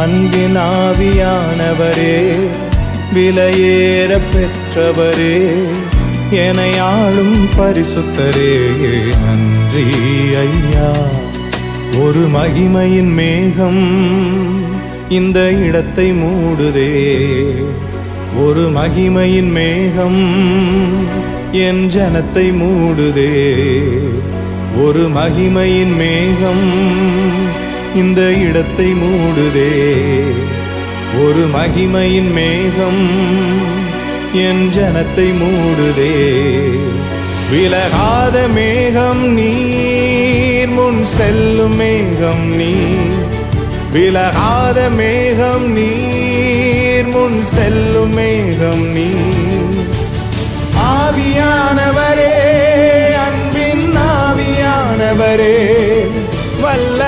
அன்பின் ஆவியானவரே, விலையேற பெற்றவரே, என்னை ஆளும் பரிசுத்தரே, நன்றி ஐயா. ஒரு மகிமையின் மேகம் இந்த இடத்தை மூடுதே, ஒரு மகிமையின் மேகம் என் ஜனத்தை மூடுதே, ஒரு மகிமையின் மேகம் இந்த இடத்தை மூடுதே, ஒரு மகிமையின் மேகம் என் ஜனத்தை மூடுதே. விலகாத மேகம் நீர், முன் செல்லும் மேகம் நீர், விலகாத மேகம் நீர், முன் செல்லும் மேகம் நீர். ஆவியானவரே, அன்பின் ஆவியானவரே, வல்ல